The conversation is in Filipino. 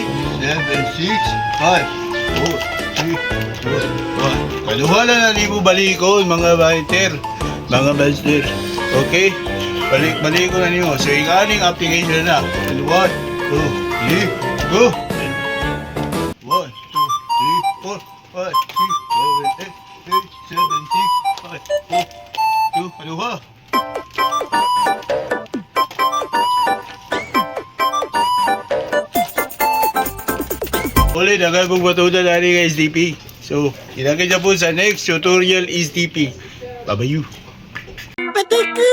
8, 7, 6, 5, 4, 3, 2, 1. Kanuhala na ni mo balikon, mga baiter. Mga baster. Okay? Balik ko na niyo. So, ikaning application na. 1, 2, 3, go! 1, 2, 3, 4, 5, 6, 7, 8, 8, 7, 6, 5, 4, 2, kanuha. Ulit, nagagong batuda na rin ka SDP. So, kinakita po sa next tutorial SDP. Babayu. Patay ka!